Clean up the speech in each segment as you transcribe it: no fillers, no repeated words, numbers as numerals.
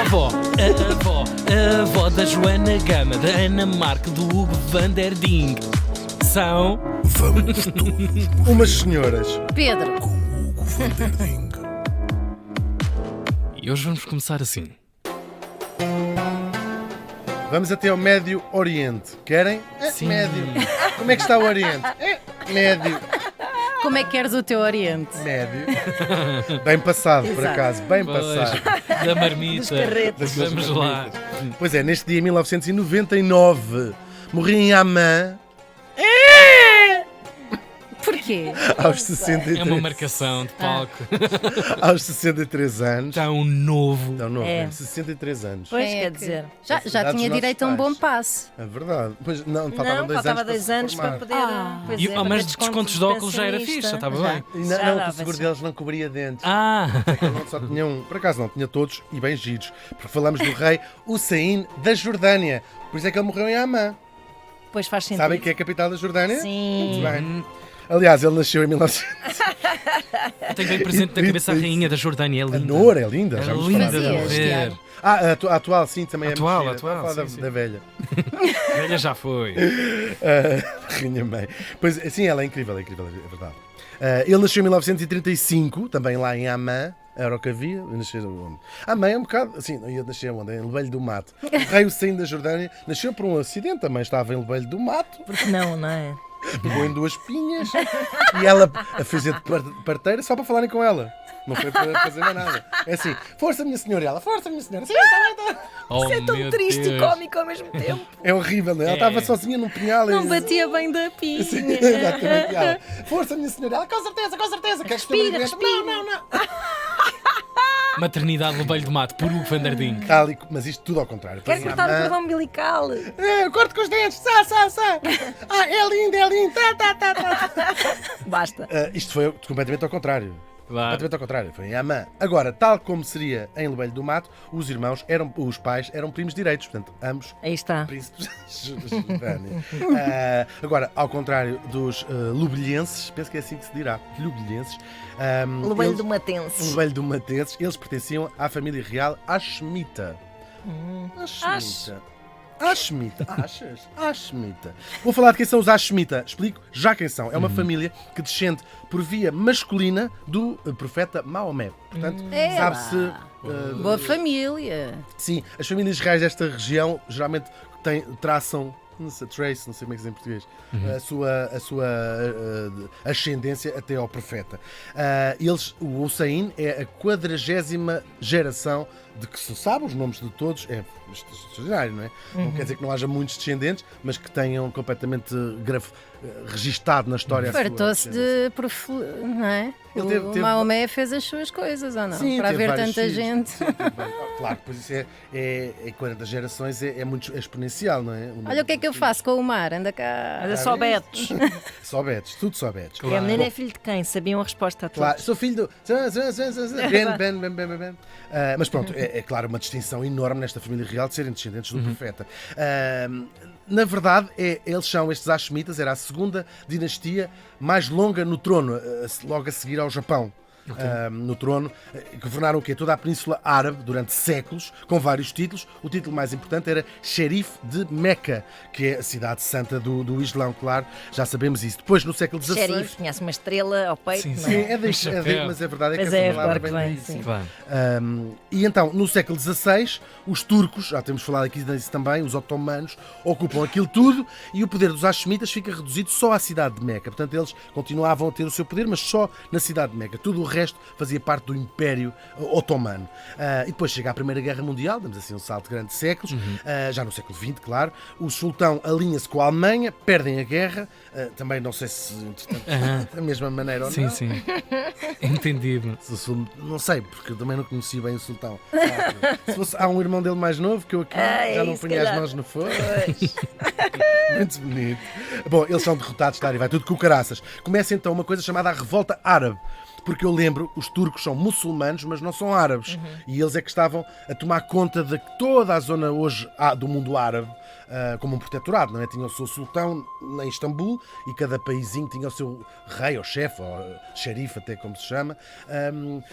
A avó da Joana Gama, da Ana Marque, do Hugo van der Ding. São... Vamos todos Umas senhoras. Pedro. com Hugo van der Ding. E hoje vamos começar assim. Vamos até ao Médio Oriente. Querem? Sim. Médio. Como é que está o Oriente? Médio. Como é que queres o teu Oriente? Médio. Bem passado, por Exato. acaso. Bem Pois, passado. da marmita. Vamos lá. Pois é, neste dia, em 1999, morri em Amman Porquê? aos 63, É uma marcação de palco. aos 63 anos. Está um novo. Não, não, É. 63 anos. Pois, Quem é quer que- dizer. Já idade tinha dos nossos direito a um pais. bom passe. É verdade. Pois não, faltavam Não, 2 faltava anos. 2 anos para poder. pois E, é, para mas ter descontos de óculos já era pensionista. fixe, estava Já. bem. E Já não, que dava, o seguro sim. deles não cobria dentes. Ah, Ele não só tinha um, por acaso não, tinha todos e bem giros. Porque falamos do rei Hussein da Jordânia. Por isso é que ele morreu em Amman. Pois faz sentido. Sabem que é a capital da Jordânia? Sim. Muito bem. Aliás, ele nasceu em 1900. tenho bem presente na cabeça a rainha da Jordânia. É A linda. Noor é linda. É já vamos linda falar de dela. morrer. A atual, sim, também Atual, é muito gira. atual, Estava a falar sim, sim. da velha. Velha já foi. Rainha mãe. Pois, sim, ela é incrível, é verdade. Ele nasceu em 1935, também lá em Amman. Era o que havia. Nasceu onde? Amman é um bocado. Assim, ia nascer onde? Em Lebelho do Mato. O rei Hussein da Jordânia nasceu por um acidente, também estava em Lebelho do Mato. Porque não, não é? Pegou em 2 pinhas e ela a fez de parteira só para falarem com ela. Não foi para fazer mais nada. É assim, força minha senhora, e ela, força minha senhora. Sim, está bem. Oh, Isso é tão meu triste e Deus. cómico ao mesmo tempo. É horrível, não é? Ela É. estava sozinha num pinhal. Não e... batia bem da pinha. Sim, exatamente. E ela, força minha senhora, ela, com certeza. Quer que Respira, esteja respira. Não. Maternidade Lebelho do Mato, por Hugo van der Ding. Tal mas isto tudo ao contrário. Quer Em cortar o Amman- cordão umbilical. Eu corto com os dentes. Sá. Ah, é lindo. Tá. Basta. Isto foi completamente ao contrário. Claro. Completamente ao contrário, foi em Amman. Agora, tal como seria em Lebelho do Mato, os pais eram primos direitos, portanto, ambos Aí está. príncipes de Jordânia. Agora, ao contrário dos lubilhenses, penso que é assim que se dirá, lubilhenses, Lebelho eles- do Matense. Lebelho do Matenses, eles pertenciam à família real Hashemita. Hashemita. Hashemita. Achas? Hashemita. Vou falar de quem são os Hashemita. Explico já quem são. É uma família que descende por via masculina do profeta Maomé. Portanto, É sabe-se... Boa família. Sim, as famílias reais desta região geralmente traçam, não sei como é que se diz em português, a sua ascendência até ao profeta. O Hussein é a 40ª geração de que se sabe, os nomes de todos, é extraordinário, não é? Não quer dizer que não haja muitos descendentes, mas que tenham completamente registado na história a sua Fartou-se descendência. de. Não é? Ele teve- O Maomé fez as suas coisas, ou não? Sim, Para teve haver vários tanta filhos. gente. Sim, teve vários. Claro, pois isso é 40 gerações, é muito exponencial, não é? Olha o que é que eu faço com o mar, anda cá. Olha só betos. Só betos, tudo só betos. E a menina é filho de quem? Sabiam a resposta a todos. Claro, sou filho do. Ben. Mas pronto, é claro uma distinção enorme nesta família real de serem descendentes do profeta. Na verdade, estes Hashemitas, era a segunda dinastia mais longa no trono, logo a seguir ao Japão. No trono, governaram o quê? Toda a Península Árabe durante séculos, com vários títulos. O título mais importante era Xerife de Meca, que é a cidade santa do Islão, claro, já sabemos isso. Depois, no século XVI. Xerife, conhece uma estrela ao peito, Sim, não Sim, é? mas é verdade, Mas que é, essa palavra claro que vem vem, daí, sim. Claro. E então, no século XVI, os turcos, já temos falado aqui disso também, os otomanos, ocupam aquilo tudo e o poder dos Hashemitas fica reduzido só à cidade de Meca. Portanto, eles continuavam a ter o seu poder, mas só na cidade de Meca. Tudo o resto fazia parte do Império Otomano. E depois chega a Primeira Guerra Mundial, damos assim um salto grande de séculos, já no século XX, claro. O sultão alinha-se com a Alemanha, perdem a guerra, também não sei se, entretanto, da mesma maneira ou Sim, não. sim. Entendido. Não sei, porque eu também não conheci bem o sultão. Há um irmão dele mais novo que eu aqui já não se punha as calhar. mãos no fogo. Muito bonito. Bom, eles são derrotados, claro, e vai tudo com caraças. Começa então uma coisa chamada a Revolta Árabe. porque eu lembro, os turcos são muçulmanos, mas não são árabes. E eles é que estavam a tomar conta de toda a zona hoje do mundo árabe, como um protetorado, não é? Tinha o seu sultão em Istambul e cada paísinho tinha o seu rei, ou chefe, ou xerife, até como se chama.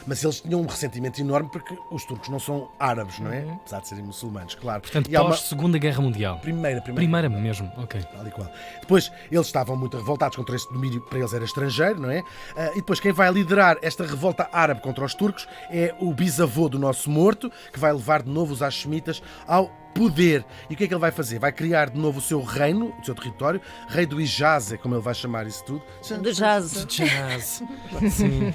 Mas eles tinham um ressentimento enorme porque os turcos não são árabes, não é? Apesar de serem muçulmanos, claro. Portanto, E há uma- pós-Segunda Guerra Mundial. Primeira. Mesmo, ok. Tal e qual. Depois, eles estavam muito revoltados contra este domínio, para eles era estrangeiro, não é? E depois, quem vai liderar esta revolta árabe contra os turcos é o bisavô do nosso morto, que vai levar de novo os hashemitas ao poder. E o que é que ele vai fazer? Vai criar de novo o seu reino, o seu território, rei do Hijaz, é como ele vai chamar isso tudo. Do jazz. Jazz. Sim.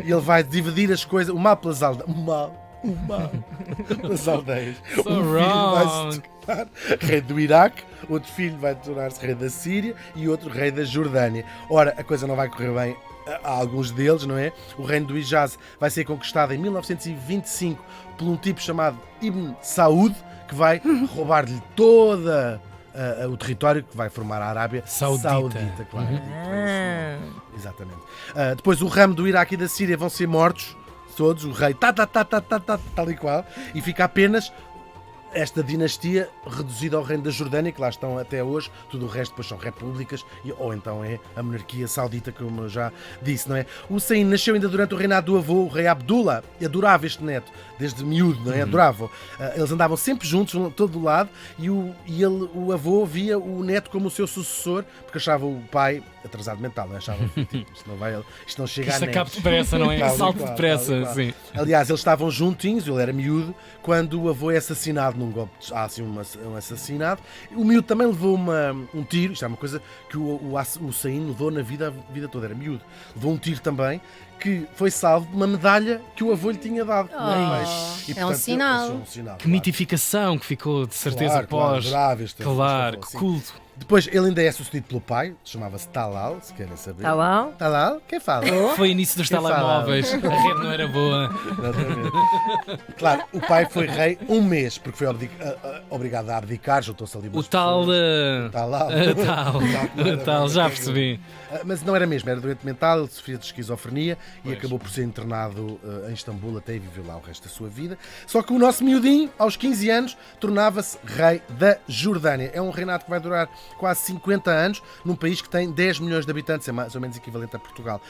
E ele vai dividir as coisas, o mal pelas aldeias. O mal pelas aldeias. So Um filho vai wrong. se tornar rei do Iraque, outro filho vai tornar-se rei da Síria e outro rei da Jordânia. Ora, a coisa não vai correr bem a alguns deles, não é? O reino do Hijaz vai ser conquistado em 1925 por um tipo chamado Ibn Saud, que vai roubar-lhe toda o território que vai formar a Arábia Saudita. claro. Ah, Exatamente. Depois o ramo do Iraque e da Síria vão ser mortos, todos, o rei tal e qual, e fica apenas esta dinastia reduzida ao reino da Jordânia, que lá estão até hoje, tudo o resto depois são repúblicas, ou então é a monarquia saudita, como eu já disse, não é? O Hussein nasceu ainda durante o reinado do avô, o rei Abdullah, e adorava este neto, desde miúdo, não é? Adorava. Eles andavam sempre juntos, um todo lado, e o avô via o neto como o seu sucessor, porque achava o pai atrasado mental, não é? Achava tipo, isto não chega a Isto netos. acaba depressa, não é? Tal e Salto qual, depressa, tal e qual. sim. Aliás, eles estavam juntinhos, ele era miúdo, quando o avô é assassinado num golpe. Há assim um assassinato. O miúdo também levou um tiro, isto é uma coisa que o Hussein levou na vida, a vida toda, era miúdo. Levou um tiro também, que foi salvo de uma medalha que o avô lhe tinha dado. É um sinal. Que mitificação que ficou, de certeza, após. Claro, que culto. Depois ele ainda é sucedido pelo pai, chamava-se Talal, se querem saber. tá bom? Talal? Quem fala? Foi o início dos Quem fala? telemóveis. A rede não era boa. Exatamente. Claro, o pai foi rei um mês, porque foi obrigado a abdicar, juntou-se ali O umas tal. pessoas. Talal. Tal, já percebi. Mas não era mesmo, era doente mental, ele sofria de esquizofrenia e acabou por ser internado em Istambul até e viveu lá o resto da sua vida. Só que o nosso miudinho, aos 15 anos, tornava-se rei da Jordânia. É um reinado que vai durar quase 50 anos, num país que tem 10 milhões de habitantes, é mais ou menos equivalente a Portugal.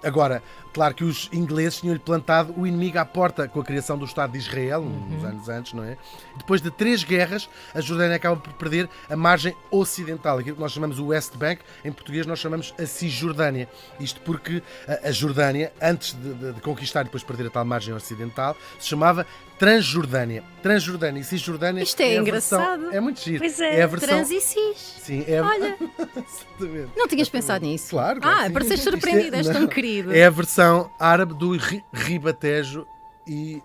Agora, claro que os ingleses tinham-lhe plantado o inimigo à porta com a criação do Estado de Israel, uns anos antes, não é? Depois de 3 guerras, a Jordânia acaba por perder a margem ocidental, aquilo que nós chamamos o West Bank, em português nós chamamos a Cisjordânia. Isto porque a Jordânia, antes de conquistar e depois perder a tal margem ocidental, se chamava Transjordânia. Transjordânia e Cisjordânia. Isto é a versão, engraçado. é muito giro. Pois é. a versão. Trans e cis. Sim, é Olha. Exatamente. Não tinhas pensado nisso? Claro. Sim. Pareces Isto surpreendida, és não, tão querido. É a versão árabe do Ribatejo e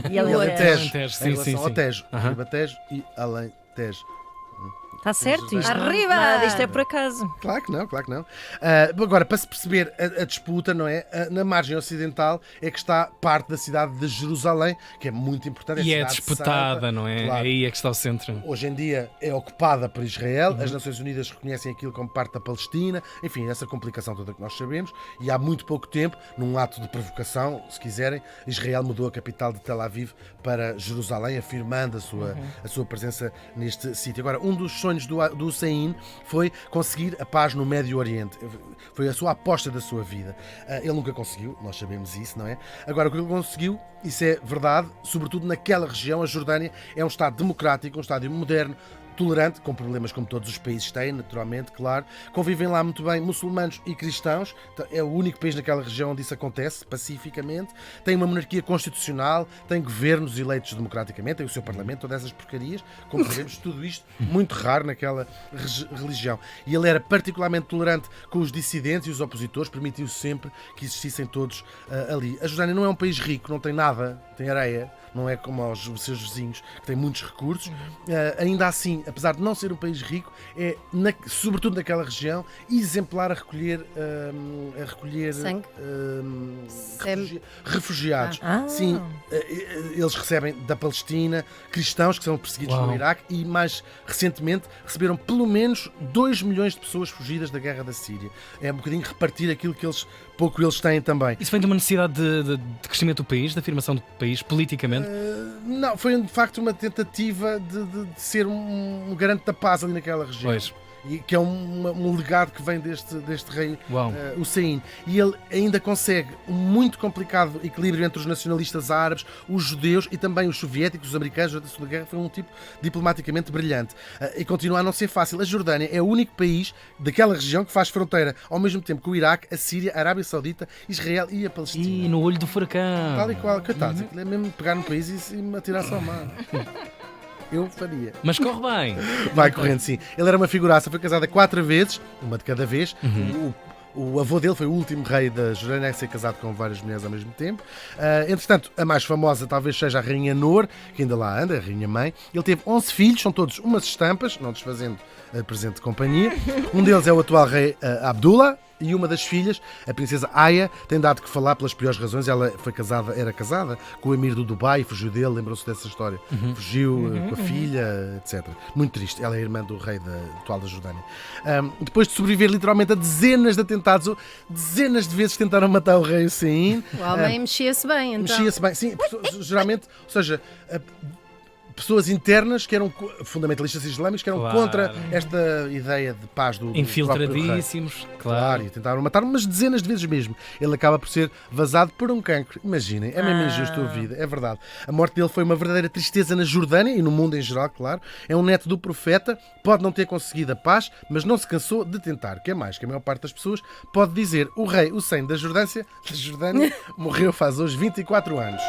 E Alentejo. Alentejo, em sim, relação sim, ao sim. Tejo. Aham. Ribatejo e Alentejo. Está certo isto? Arriba! Nada, isto é por acaso. Claro que não, claro que não. Agora, para se perceber a disputa, não é? Na margem ocidental é que está parte da cidade de Jerusalém, que é muito importante. E é cidade disputada, santa. não é? Claro. Aí é que está o centro. Hoje em dia é ocupada por Israel, as Nações Unidas reconhecem aquilo como parte da Palestina, enfim, essa complicação toda que nós sabemos, e há muito pouco tempo, num ato de provocação, se quiserem, Israel mudou a capital de Tel Aviv para Jerusalém, afirmando a sua presença neste sítio. Agora, um dos sonhos do Hussein foi conseguir a paz no Médio Oriente. Foi a sua aposta da sua vida. Ele nunca conseguiu, nós sabemos isso, não é? Agora, o que ele conseguiu, isso é verdade, sobretudo naquela região, a Jordânia é um Estado democrático, um Estado moderno, tolerante, com problemas como todos os países têm, naturalmente, claro. Convivem lá muito bem muçulmanos e cristãos. É o único país naquela região onde isso acontece, pacificamente. Tem uma monarquia constitucional, tem governos eleitos democraticamente, tem o seu parlamento, todas essas porcarias. Como sabemos, tudo isto muito raro naquela religião. E ele era particularmente tolerante com os dissidentes e os opositores, permitiu sempre que existissem todos ali. A Jordânia não é um país rico, não tem nada, tem areia, não é como os seus vizinhos, que têm muitos recursos. Ainda assim, apesar de não ser um país rico, é, sobretudo naquela região, exemplar a recolher Sangue? refugiados. Ah. Sim, eles recebem da Palestina cristãos que são perseguidos Uau. no Iraque e, mais recentemente, receberam pelo menos 2 milhões de pessoas fugidas da guerra da Síria. É um bocadinho repartir aquilo que eles pouco eles têm também. Isso vem de uma necessidade de crescimento do país, de afirmação do país, politicamente? Não, foi de facto uma tentativa de ser um garante da paz ali naquela região. Pois. E que é um legado que vem deste rei Uau. Hussein. E ele ainda consegue um muito complicado equilíbrio entre os nacionalistas árabes, os judeus e também os soviéticos, os americanos. Durante a Segunda Guerra foi um tipo diplomaticamente brilhante. E continua a não ser fácil. A Jordânia é o único país daquela região que faz fronteira ao mesmo tempo que o Iraque, a Síria, a Arábia Saudita, Israel e a Palestina. E no olho do furacão. Tal e qual, coitados, aquilo é mesmo pegar no país e me atirar-se ao mar. Eu faria. Mas corre bem. Vai correndo, sim. Ele era uma figuraça, foi casado 4 vezes, uma de cada vez. O avô dele foi o último rei da Jordânia a ser casado com várias mulheres ao mesmo tempo. Entretanto, a mais famosa talvez seja a Rainha Noor, que ainda lá anda, a Rainha Mãe. Ele teve 11 filhos, são todos umas estampas, não desfazendo a presente companhia. Um deles é o atual rei Abdullah. E uma das filhas, a princesa Aya, tem dado que falar pelas piores razões. Ela era casada com o emir do Dubai, fugiu dele, lembrou-se dessa história. Fugiu com a filha, etc. Muito triste. Ela é irmã do rei atual da Jordânia. Depois de sobreviver literalmente a dezenas de atentados, dezenas de vezes tentaram matar o rei Hussein. O homem mexia-se bem, então. Mexia-se bem, sim, geralmente, ou seja, pessoas internas que eram fundamentalistas islâmicos que eram Claro. contra esta ideia de paz do próprio rei. Infiltradíssimos, Claro, claro. e tentaram matar-me, mas dezenas de vezes mesmo. Ele acaba por ser vazado por um cancro. Imaginem, é mesmo injusto a vida, é verdade. A morte dele foi uma verdadeira tristeza na Jordânia e no mundo em geral, claro. É um neto do profeta, pode não ter conseguido a paz, mas não se cansou de tentar. O que é mais que a maior parte das pessoas pode dizer: o rei Hussein da Jordânia morreu faz hoje 24 anos.